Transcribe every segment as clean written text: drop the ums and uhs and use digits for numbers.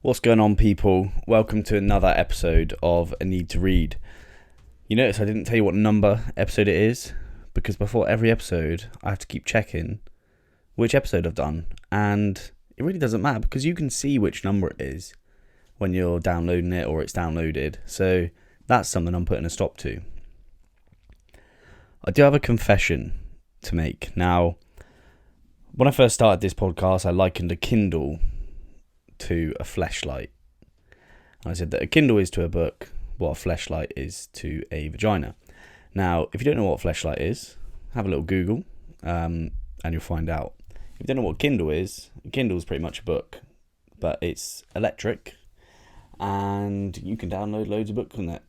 What's going on, people? Welcome to another episode of A Need to Read. You notice I didn't tell you what number episode it is, because before every episode I have to keep checking which episode I've done, and it really doesn't matter because you can see which number it is when you're downloading it or it's downloaded. So that's something I'm putting a stop to. I do have a confession to make. Now, when I first started this podcast, I likened a Kindle to a fleshlight. I said that a Kindle is to a book what a fleshlight is to a vagina. Now, if you don't know what a fleshlight is, have a little Google and you'll find out. If you don't know what a Kindle is pretty much a book, but it's electric and you can download loads of books on it.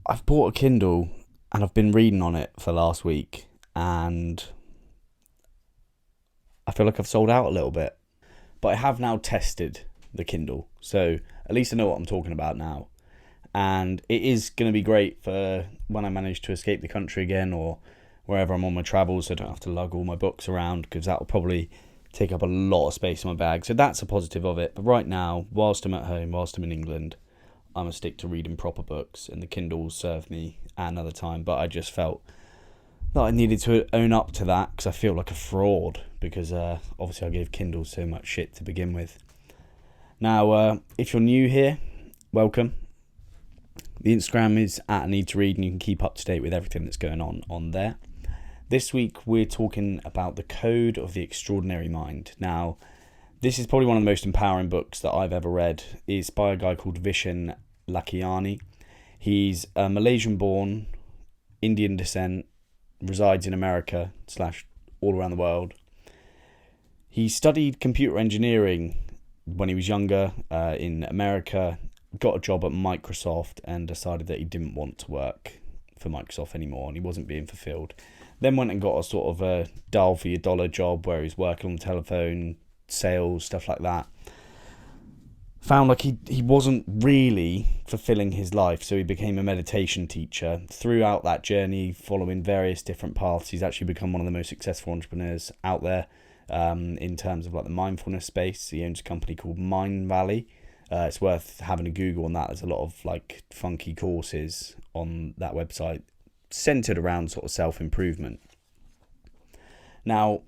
I've bought a Kindle and I've been reading on it for last week, and I feel like I've sold out a little bit. But I have now tested the Kindle, so at least I know what I'm talking about now. And it is going to be great for when I manage to escape the country again, or wherever I'm on my travels, so I don't have to lug all my books around, because that will probably take up a lot of space in my bag. So that's a positive of it. But right now, whilst I'm at home, whilst I'm in England, I'm going to stick to reading proper books, and the Kindle will serve me at another time. But I just felt that I needed to own up to that, because I feel like a fraud, because obviously I gave Kindle so much shit to begin with. Now, if you're new here, welcome. The Instagram is at Need to Read, and you can keep up to date with everything that's going on there. This week we're talking about The Code of the Extraordinary Mind. Now, this is probably one of the most empowering books that I've ever read. It's by a guy called Vishen Lakiani. He's a Malaysian-born, Indian descent, resides in America / all around the world. He studied computer engineering when he was younger in America, got a job at Microsoft, and decided that he didn't want to work for Microsoft anymore and he wasn't being fulfilled. Then went and got a sort of a dial for your dollar job where he was working on the telephone, sales, stuff like that. Found like he wasn't really fulfilling his life, so he became a meditation teacher. Throughout that journey, following various different paths, he's actually become one of the most successful entrepreneurs out there in terms of like the mindfulness space. He owns a company called Mind Valley. It's worth having a Google on that. There's a lot of like funky courses on that website centered around sort of self-improvement. Now,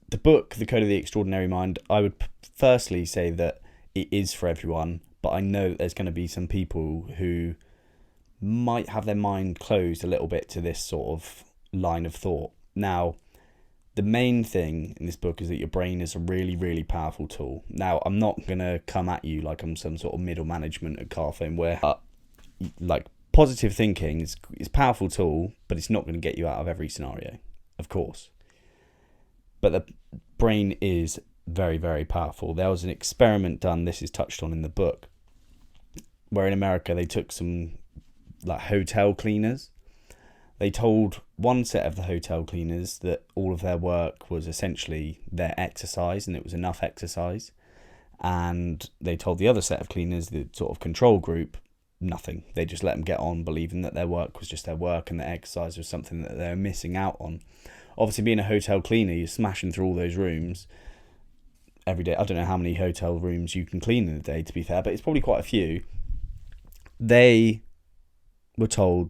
the book, The Code of the Extraordinary Mind, I would firstly say that it is for everyone, but I know that there's going to be some people who might have their mind closed a little bit to this sort of line of thought. Now, the main thing in this book is that your brain is a really, really powerful tool. Now, I'm not going to come at you like I'm some sort of middle management at Carphone where like positive thinking is a powerful tool, but it's not going to get you out of every scenario, of course. But the brain is very, very powerful. There was an experiment done, this is touched on in the book, where in America they took some like hotel cleaners. They told one set of the hotel cleaners that all of their work was essentially their exercise and it was enough exercise. And they told the other set of cleaners, the sort of control group, nothing. They just let them get on believing that their work was just their work and their exercise was something that they were missing out on. Obviously, being a hotel cleaner, you're smashing through all those rooms every day. I don't know how many hotel rooms you can clean in a day, to be fair, but it's probably quite a few. They were told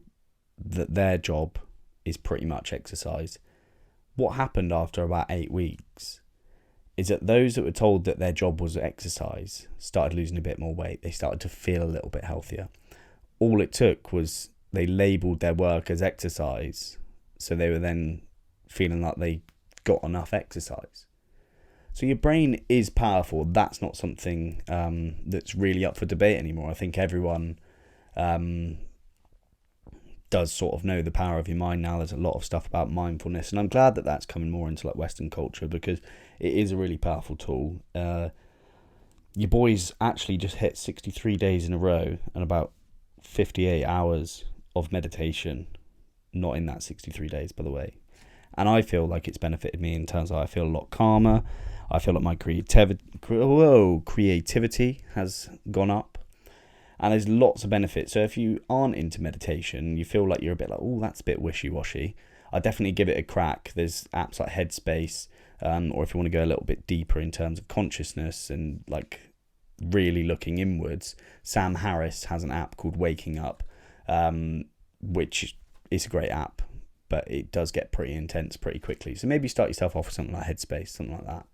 that their job is pretty much exercise. What happened after about 8 weeks is that those that were told that their job was exercise started losing a bit more weight. They started to feel a little bit healthier. All it took was they labelled their work as exercise, so they were then feeling like they got enough exercise. So your brain is powerful. That's not something that's really up for debate anymore. I think everyone does sort of know the power of your mind now. There's a lot of stuff about mindfulness, and I'm glad that that's coming more into like Western culture, because it is a really powerful tool. Your boys actually just hit 63 days in a row and about 58 hours of meditation, not in that 63 days, by the way. And I feel like it's benefited me in terms of I feel a lot calmer. I feel like my creativity has gone up. And there's lots of benefits. So if you aren't into meditation, you feel like you're a bit like, oh, that's a bit wishy-washy, I'd definitely give it a crack. There's apps like Headspace, or if you want to go a little bit deeper in terms of consciousness and like really looking inwards, Sam Harris has an app called Waking Up, which is a great app, but it does get pretty intense pretty quickly. So maybe start yourself off with something like Headspace, something like that.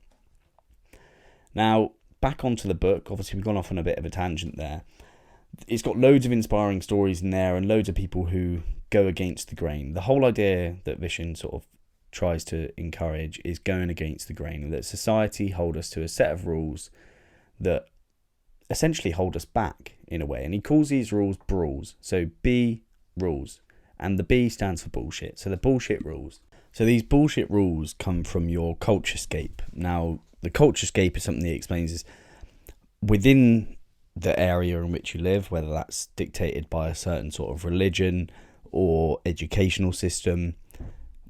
Now, back onto the book. Obviously, we've gone off on a bit of a tangent there. It's got loads of inspiring stories in there and loads of people who go against the grain. The whole idea that Vishen sort of tries to encourage is going against the grain, and that society hold us to a set of rules that essentially hold us back in a way. And he calls these rules brawls. So B, rules. And the B stands for bullshit. So the bullshit rules. So these bullshit rules come from your culturescape. Now, the culturescape is something he explains is within the area in which you live, whether that's dictated by a certain sort of religion or educational system,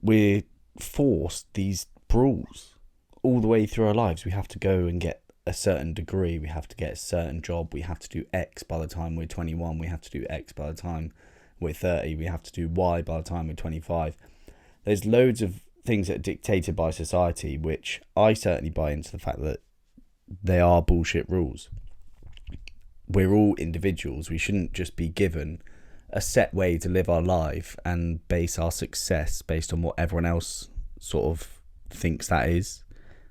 we're forced these rules all the way through our lives. We have to go and get a certain degree, we have to get a certain job, we have to do X by the time we're 21, we have to do X by the time we're 30, we have to do Y by the time we're 25. There's loads of things that are dictated by society, which I certainly buy into the fact that they are bullshit rules. We're all individuals. We shouldn't just be given a set way to live our life and base our success based on what everyone else sort of thinks that is.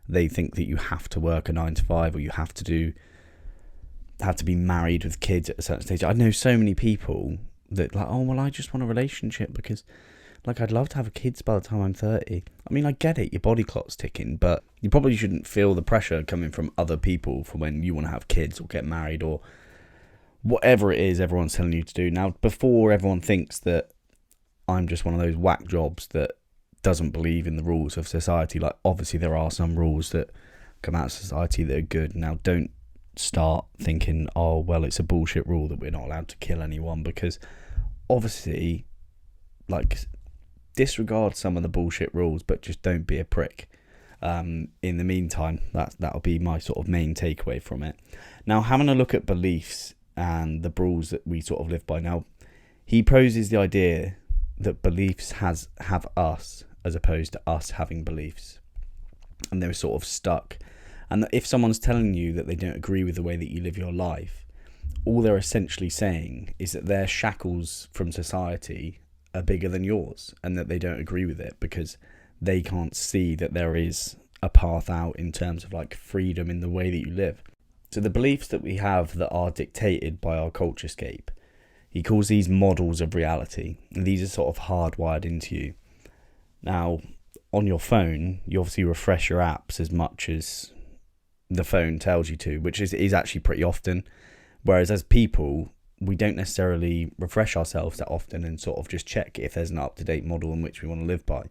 They think that you have to work a 9 to 5, or you have to be married with kids at a certain stage. I know so many people that like, oh well, I just want a relationship because like I'd love to have kids by the time I'm 30. I mean, I get it, your body clock's ticking, but you probably shouldn't feel the pressure coming from other people for when you want to have kids or get married or whatever it is everyone's telling you to do. Now, before everyone thinks that I'm just one of those whack jobs that doesn't believe in the rules of society, like obviously there are some rules that come out of society that are good. Now, don't start thinking, oh well, it's a bullshit rule that we're not allowed to kill anyone, because obviously, like, disregard some of the bullshit rules, but just don't be a prick. In the meantime, that'll be my sort of main takeaway from it. Now, having a look at beliefs and the rules that we sort of live by. Now, he poses the idea that beliefs have us as opposed to us having beliefs, and they're sort of stuck. And that if someone's telling you that they don't agree with the way that you live your life, all they're essentially saying is that their shackles from society are bigger than yours, and that they don't agree with it because they can't see that there is a path out in terms of like freedom in the way that you live. So the beliefs that we have that are dictated by our culturescape, he calls these models of reality, and these are sort of hardwired into you. Now, on your phone, you obviously refresh your apps as much as the phone tells you to, which is actually pretty often. Whereas as people, we don't necessarily refresh ourselves that often and sort of just check if there's an up-to-date model in which we want to live by.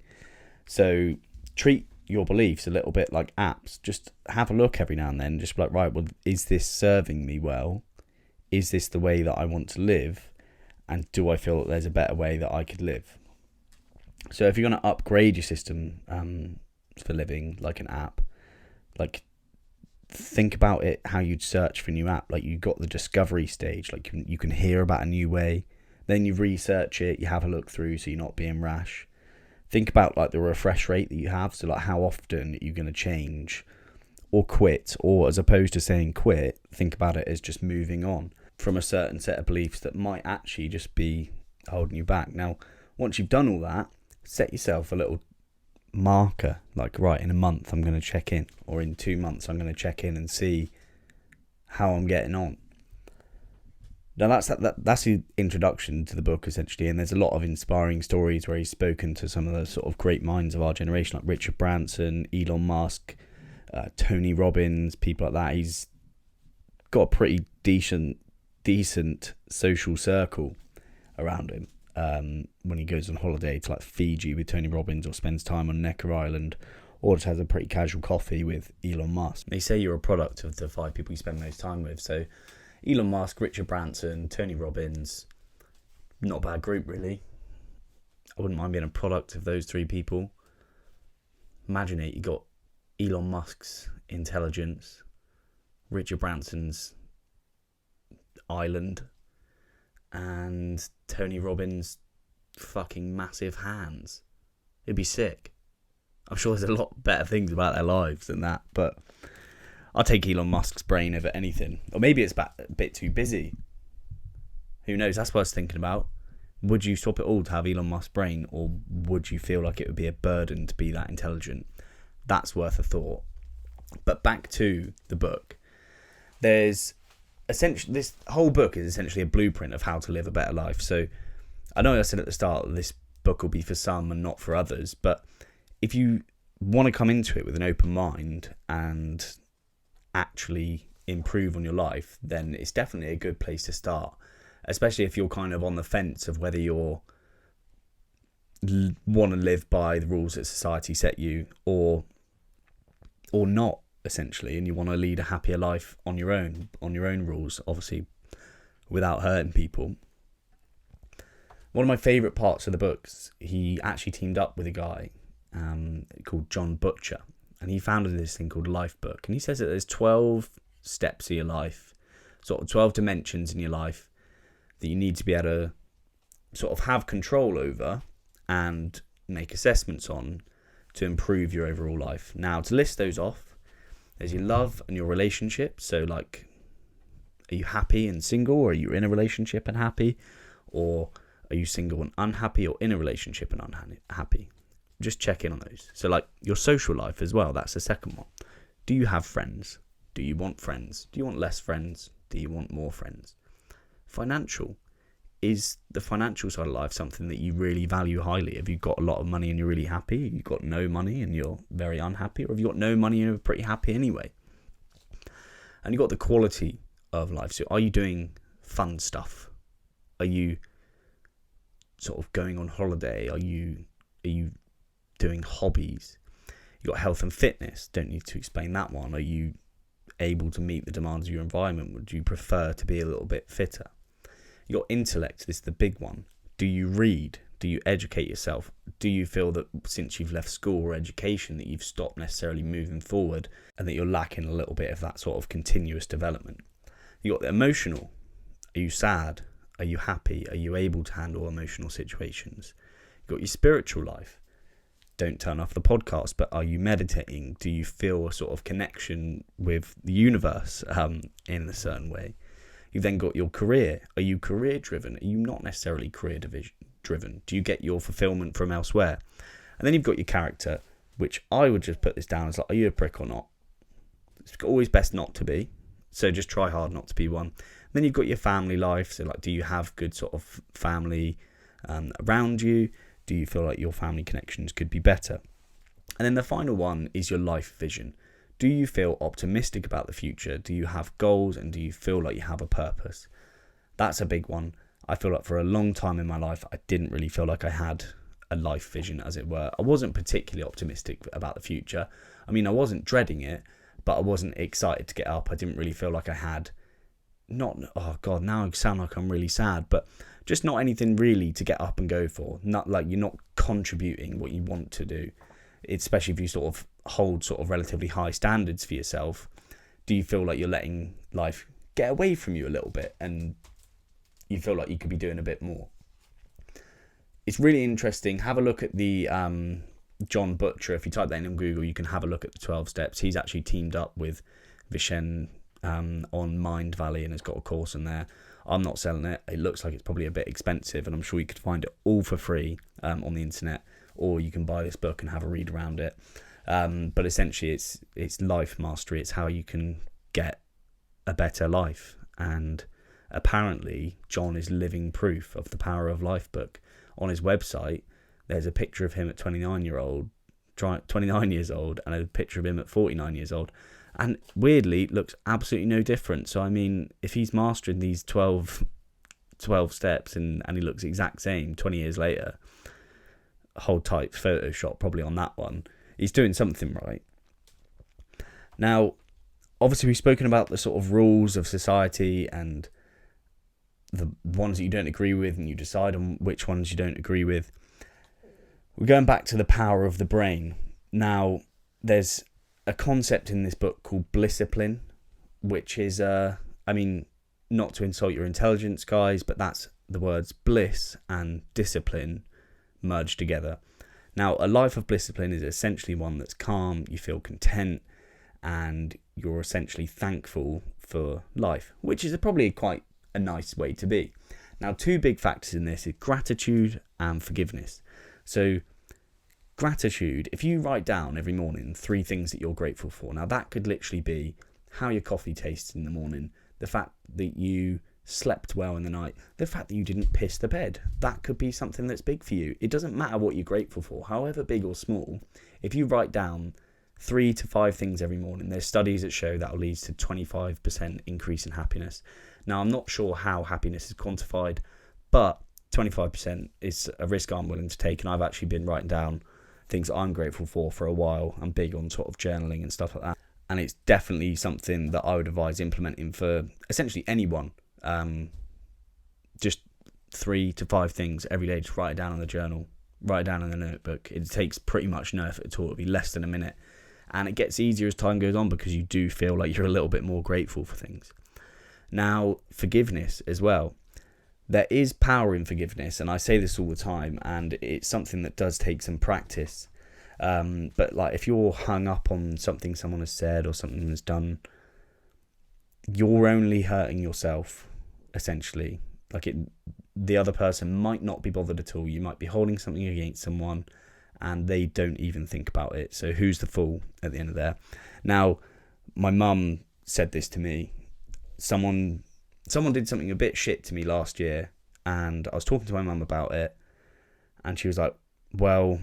So treat your beliefs a little bit like apps. Just have a look every now and then. Just be like, right, well, is this serving me well? Is this the way that I want to live? And do I feel that there's a better way that I could live? So if you're going to upgrade your system for living, like an app, like think about it how you'd search for a new app. Like, you got the discovery stage, like you can hear about a new way, then you research it, you have a look through so you're not being rash. Think about like the refresh rate that you have, so like how often are you going to change or quit, or as opposed to saying quit, think about it as just moving on from a certain set of beliefs that might actually just be holding you back. Now, once you've done all that, set yourself a little marker, like, right, in a month I'm going to check in, or in 2 months I'm going to check in and see how I'm getting on. Now that's the introduction to the book essentially, and there's a lot of inspiring stories where he's spoken to some of the sort of great minds of our generation, like Richard Branson, Elon Musk, Tony Robbins, people like that. He's got a pretty decent social circle around him. When he goes on holiday to like Fiji with Tony Robbins, or spends time on Necker Island, or just has a pretty casual coffee with Elon Musk. They say you're a product of the 5 people you spend most time with. So Elon Musk, Richard Branson, Tony Robbins, not a bad group really. I wouldn't mind being a product of those 3 people. Imagine it, you got Elon Musk's intelligence, Richard Branson's island, and Tony Robbins' fucking massive hands. It'd be sick. I'm sure there's a lot better things about their lives than that, but I'll take Elon Musk's brain over anything. Or maybe it's a bit too busy. Who knows? That's what I was thinking about. Would you swap it all to have Elon Musk's brain, or would you feel like it would be a burden to be that intelligent? That's worth a thought. But back to the book. There's essentially, this whole book is essentially a blueprint of how to live a better life. So I know I said at the start that this book will be for some and not for others, but if you want to come into it with an open mind and actually improve on your life, then it's definitely a good place to start, especially if you're kind of on the fence of whether you're want to live by the rules that society set you or not, essentially, and you want to lead a happier life on your own rules, obviously without hurting people. One of my favourite parts of the books, he actually teamed up with a guy called John Butcher, and he founded this thing called Life Book, and he says that there's 12 steps of your life, sort of 12 dimensions in your life that you need to be able to sort of have control over and make assessments on to improve your overall life. Now, to list those off, there's your love and your relationship. So, like, are you happy and single, or are you in a relationship and happy, or are you single and unhappy, or in a relationship and unhappy? Just check in on those. So, like, your social life as well, that's the second one. Do you have friends? Do you want friends? Do you want less friends? Do you want more friends? Financial. Is the financial side of life something that you really value highly? Have you got a lot of money and you're really happy? Have you got no money and you're very unhappy? Or have you got no money and you're pretty happy anyway? And you've got the quality of life. So are you doing fun stuff? Are you sort of going on holiday? Are you doing hobbies? You got health and fitness. Don't need to explain that one. Are you able to meet the demands of your environment? Would you prefer to be a little bit fitter? Your intellect, this is the big one. Do you read? Do you educate yourself? Do you feel that since you've left school or education that you've stopped necessarily moving forward and that you're lacking a little bit of that sort of continuous development? You got the emotional. Are you sad? Are you happy? Are you able to handle emotional situations? You got your spiritual life. Don't turn off the podcast, but are you meditating? Do you feel a sort of connection with the universe in a certain way? You've then got your career. Are you career driven? Are you not necessarily career driven? Do you get your fulfillment from elsewhere? And then you've got your character, which I would just put this down as like, are you a prick or not? It's always best not to be. So just try hard not to be one. And then you've got your family life. So like, do you have good sort of family around you? Do you feel like your family connections could be better? And then the final one is your life vision. Do you feel optimistic about the future? Do you have goals, and do you feel like you have a purpose? That's a big one. I feel like for a long time in my life, I didn't really feel like I had a life vision, as it were. I wasn't particularly optimistic about the future. I mean, I wasn't dreading it, but I wasn't excited to get up. I didn't really feel like I had oh God, now I sound like I'm really sad, but just not anything really to get up and go for. Not like you're not contributing what you want to do, especially if you sort of hold sort of relatively high standards for yourself. Do you feel like you're letting life get away from you a little bit and you feel like you could be doing a bit more? It's really interesting. Have a look at the John Butcher. If you type that in on Google, you can have a look at the 12 steps. He's actually teamed up with Vishen on Mind Valley and has got a course in there. I'm not selling it. It looks like it's probably a bit expensive, and I'm sure you could find it all for free on the internet, or you can buy this book and have a read around it. But essentially it's life mastery. It's how you can get a better life, and apparently John is living proof of the power of Life Book. On his website there's a picture of him at 29 years old and a picture of him at 49 years old, and weirdly looks absolutely no different. So I mean, if he's mastering these 12 steps and he looks the exact same 20 years later, hold tight Photoshop probably on that one, he's doing something right. Now, obviously we've spoken about the sort of rules of society and the ones that you don't agree with, and you decide on which ones you don't agree with. We're going back to the power of the brain. Now, there's a concept in this book called blisscipline, which is, not to insult your intelligence, guys, but that's the words bliss and discipline merged together. Now, a life of blisscipline is essentially one that's calm, you feel content, and you're essentially thankful for life, which is probably quite a nice way to be. Now, two big factors in this is gratitude and forgiveness. So gratitude, if you write down every morning 3 things that you're grateful for, now that could literally be how your coffee tastes in the morning, the fact that you slept well in the night, the fact that you didn't piss the bed. That could be something that's big for you. It doesn't matter what you're grateful for, however big or small. If you write down 3 to 5 things every morning, there's studies that show that will lead to 25% increase in happiness. Now, I'm not sure how happiness is quantified, but 25% is a risk I'm willing to take, and I've actually been writing down things that I'm grateful for a while. I'm big on sort of journaling and stuff like that, and it's definitely something that I would advise implementing for essentially anyone. Just 3 to 5 things every day, just write it down on the journal, write it down in the notebook. It takes pretty much no effort at all. It'll be less than a minute, and it gets easier as time goes on because you do feel like you're a little bit more grateful for things. Now, forgiveness as well. There is power in forgiveness, and I say this all the time, and it's something that does take some practice. But like, if you're hung up on something someone has said or something has done, you're only hurting yourself, essentially. The other person might not be bothered at all. You might be holding something against someone, and they don't even think about it. So who's the fool at the end of there? Now, my mum said this to me. Someone did something a bit shit to me last year, and I was talking to my mum about it, and she was like, well,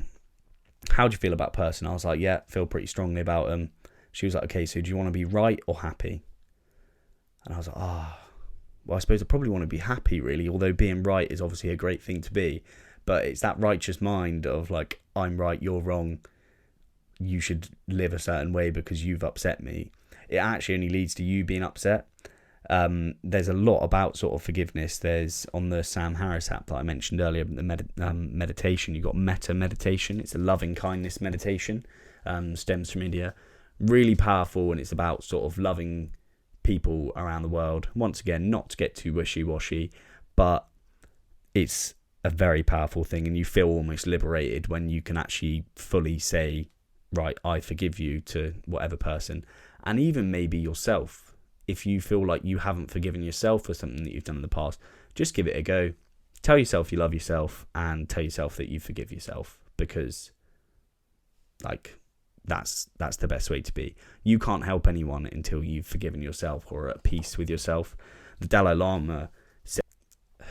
how do you feel about person? I was like, yeah, feel pretty strongly about them. She was like, okay, so do you want to be right or happy? And I was like, well, I suppose I probably want to be happy, really, although being right is obviously a great thing to be, but it's that righteous mind of like, I'm right, you're wrong, you should live a certain way because you've upset me. It actually only leads to you being upset. There's a lot about sort of forgiveness. There's on the Sam Harris app that I mentioned earlier, the meditation. You've got metta meditation. It's a loving kindness meditation. Stems from India. Really powerful, and it's about sort of loving people around the world. Once again, not to get too wishy-washy, but it's a very powerful thing, and you feel almost liberated when you can actually fully say, right, I forgive you to whatever person, and even maybe yourself. If you feel like you haven't forgiven yourself for something that you've done in the past, just give it a go. Tell yourself you love yourself, and tell yourself that you forgive yourself, because like that's the best way to be. You can't help anyone until you've forgiven yourself or are at peace with yourself. The Dalai Lama said,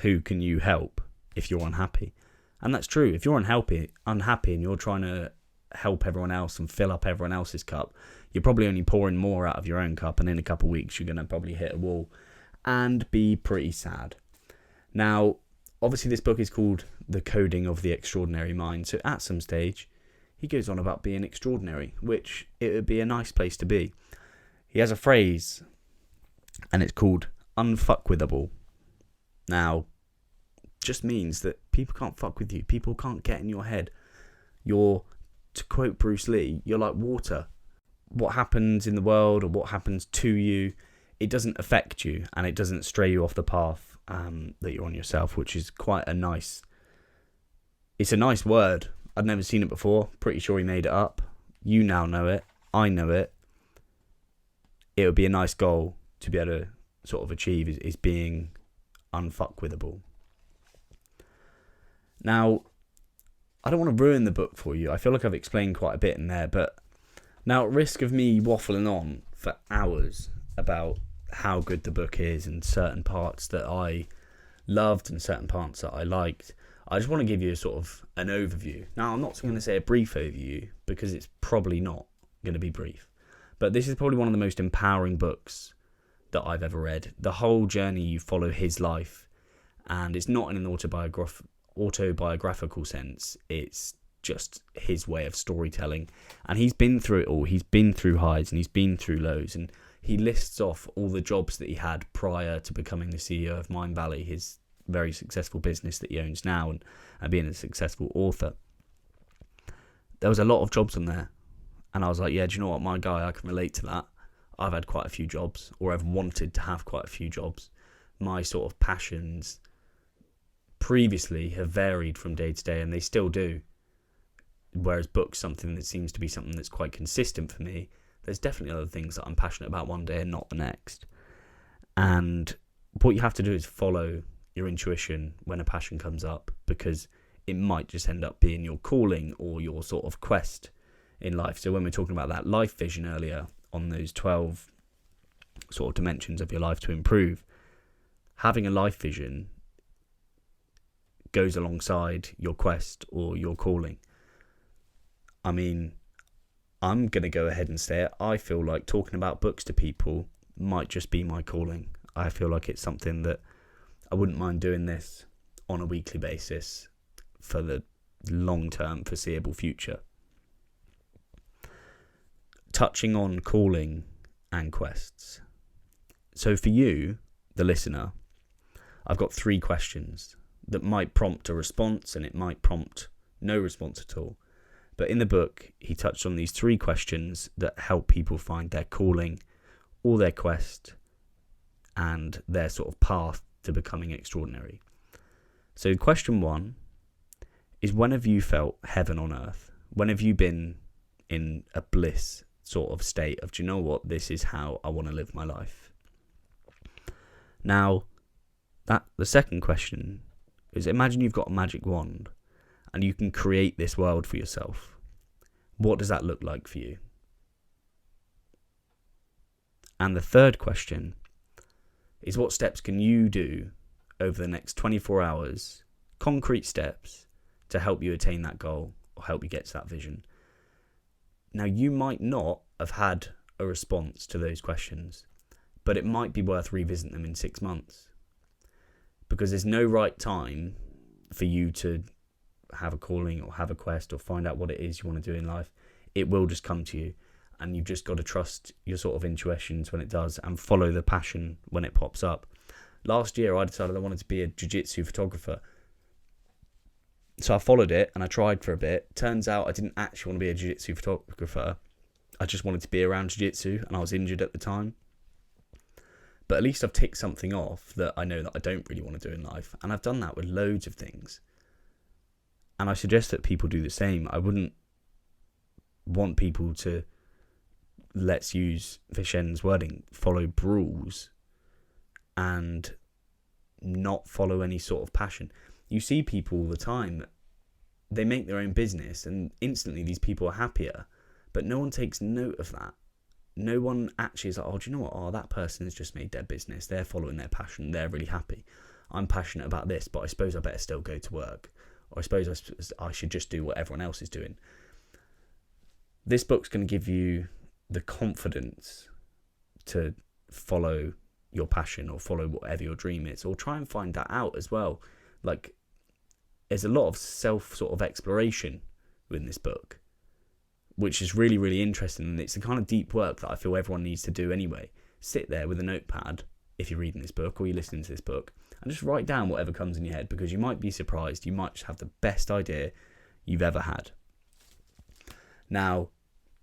who can you help if you're unhappy? And that's true. If you're unhappy and you're trying to help everyone else and fill up everyone else's cup, you're probably only pouring more out of your own cup, and in a couple of weeks you're going to probably hit a wall and be pretty sad. Now, obviously this book is called The Coding of the Extraordinary Mind, so at some stage he goes on about being extraordinary, which it would be a nice place to be. He has a phrase, and it's called unfuckwithable. Now, just means that people can't fuck with you. People can't get in your head. To quote Bruce Lee, you're like water. What happens in the world or what happens to you, it doesn't affect you, and it doesn't stray you off the path that you're on yourself, which is quite a nice... It's a nice word. I'd never seen it before. Pretty sure he made it up. You now know it. I know it. It would be a nice goal to be able to sort of achieve is being unfuckwithable. Now, I don't want to ruin the book for you. I feel like I've explained quite a bit in there, but now at risk of me waffling on for hours about how good the book is and certain parts that I loved and certain parts that I liked, I just want to give you a sort of an overview. Now, I'm not going to say a brief overview because it's probably not going to be brief, but this is probably one of the most empowering books that I've ever read. The whole journey, you follow his life, and it's not in an autobiographical sense. It's just his way of storytelling, and he's been through it all. He's been through highs and he's been through lows, and he lists off all the jobs that he had prior to becoming the CEO of Mind Valley, his very successful business that he owns now, and being a successful author. There was a lot of jobs on there, and I was like, yeah, do you know what, my guy, I can relate to that. I've had quite a few jobs, or I've wanted to have quite a few jobs. My sort of passions previously have varied from day to day, and they still do. Whereas books, something that seems to be something that's quite consistent for me, there's definitely other things that I'm passionate about one day and not the next. And what you have to do is follow your intuition when a passion comes up, because it might just end up being your calling or your sort of quest in life. So when we're talking about that life vision earlier, on those 12 sort of dimensions of your life to improve, having a life vision goes alongside your quest or your calling. I mean, I'm going to go ahead and say it. I feel like talking about books to people might just be my calling. I feel like it's something that I wouldn't mind doing this on a weekly basis for the long-term foreseeable future. Touching on calling and quests. So for you, the listener, I've got 3 questions that might prompt a response, and it might prompt no response at all. But in the book, he touched on these 3 questions that help people find their calling or their quest and their sort of path to becoming extraordinary. So question 1 is, when have you felt heaven on earth? When have you been in a bliss sort of state of, do you know what, this is how I want to live my life? Now, the second question is, imagine you've got a magic wand and you can create this world for yourself. What does that look like for you? And the third question is, what steps can you do over the next 24 hours, concrete steps, to help you attain that goal or help you get to that vision? Now, you might not have had a response to those questions, but it might be worth revisiting them in 6 months, because there's no right time for you to have a calling or have a quest or find out what it is you want to do in life. It will just come to you, and you've just got to trust your sort of intuitions when it does and follow the passion when it pops up. Last year, I decided I wanted to be a jiu-jitsu photographer. So I followed it and I tried for a bit. Turns out I didn't actually want to be a jiu-jitsu photographer. I just wanted to be around jiu-jitsu, and I was injured at the time. But at least I've ticked something off that I know that I don't really want to do in life. And I've done that with loads of things. And I suggest that people do the same. I wouldn't want people to, let's use Vishen's wording, follow rules and not follow any sort of passion. You see people all the time, they make their own business and instantly these people are happier, but no one takes note of that. No one actually is like, oh, do you know what? Oh, that person has just made their business. They're following their passion. They're really happy. I'm passionate about this, but I suppose I better still go to work. Or I suppose I should just do what everyone else is doing. This book's going to give you the confidence to follow your passion or follow whatever your dream is, or try and find that out as well. Like, there's a lot of self sort of exploration within this book, which is really, really interesting. And it's the kind of deep work that I feel everyone needs to do anyway. Sit there with a notepad, if you're reading this book or you're listening to this book, and just write down whatever comes in your head, because you might be surprised. You might just have the best idea you've ever had. Now,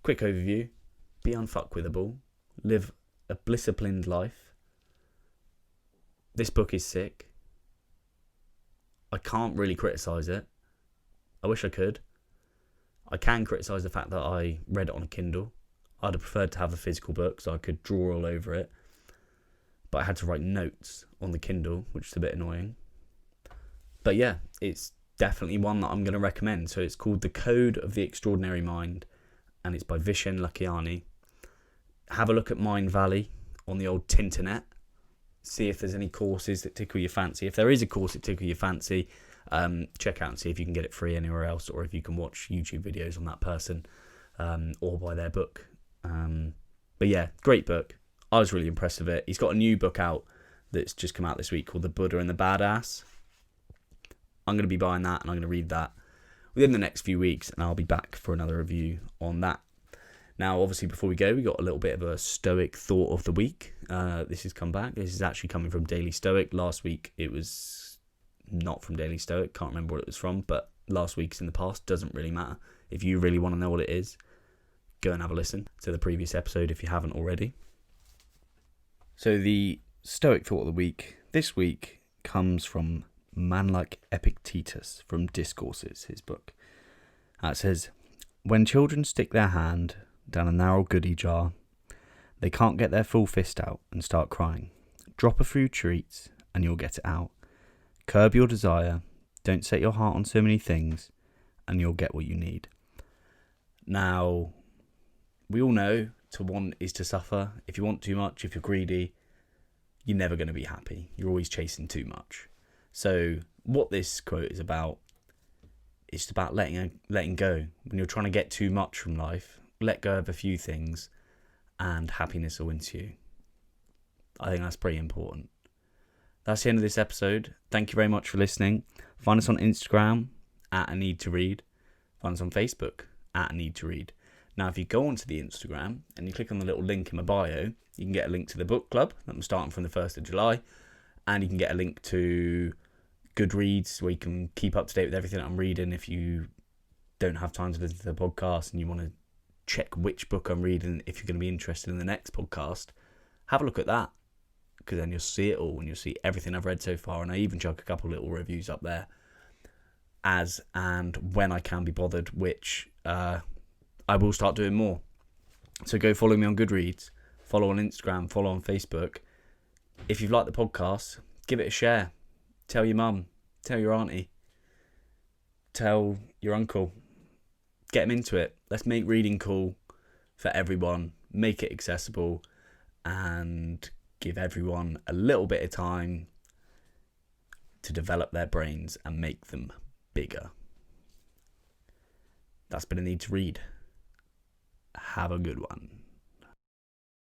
quick overview. Be unfuckwithable. Live a disciplined life. This book is sick. I can't really criticise it. I wish I could. I can criticise the fact that I read it on a Kindle. I'd have preferred to have the physical book so I could draw all over it. But I had to write notes on the Kindle, which is a bit annoying. But yeah, it's definitely one that I'm going to recommend. So it's called The Code of the Extraordinary Mind, and it's by Vishen Lakiani. Have a look at Mind Valley on the old Tinternet. See if there's any courses that tickle your fancy. If there is a course that tickle your fancy, check out and see if you can get it free anywhere else, or if you can watch YouTube videos on that person, or buy their book. But yeah, great book. I was really impressed with it. He's got a new book out that's just come out this week called The Buddha and the Badass. I'm going to be buying that, and I'm going to read that within the next few weeks, and I'll be back for another review on that. Now, obviously, before we go, we got a little bit of a Stoic thought of the week. This has come back. This is actually coming from Daily Stoic. Last week, it was not from Daily Stoic. Can't remember what it was from, but last week's in the past. Doesn't really matter. If you really want to know what it is, go and have a listen to the previous episode if you haven't already. So the Stoic thought of the week this week comes from man like Epictetus from Discourses, his book. It says, "When children stick their hand down a narrow goodie jar. They can't get their full fist out and start crying. Drop a few treats and you'll get it out. Curb your desire. Don't set your heart on so many things and you'll get what you need. Now, we all know to want is to suffer. If you want too much, if you're greedy, you're never going to be happy. You're always chasing too much. So what this quote is about letting go. When you're trying to get too much from life, let go of a few things and happiness will ensue. I think that's pretty important. That's the end of this episode. Thank you very much for listening. Find us on Instagram at A Need to Read. Find us on Facebook at A Need to Read. Now, if you go onto the Instagram and you click on the little link in my bio, you can get a link to the book club that I'm starting from the 1st of July. And you can get a link to Goodreads where you can keep up to date with everything that I'm reading. If you don't have time to listen to the podcast and you want to check which book I'm reading, if you're going to be interested in the next podcast, have a look at that. Because then you'll see it all and you'll see everything I've read so far. And I even chuck a couple little reviews up there as and when I can be bothered, which I will start doing more. So go follow me on Goodreads, follow on Instagram, follow on Facebook. If you've liked the podcast, give it a share. Tell your mum, tell your auntie, tell your uncle. Get them into it. Let's make reading cool for everyone. Make it accessible and give everyone a little bit of time to develop their brains and make them bigger. That's been A Need to Read. Have a good one.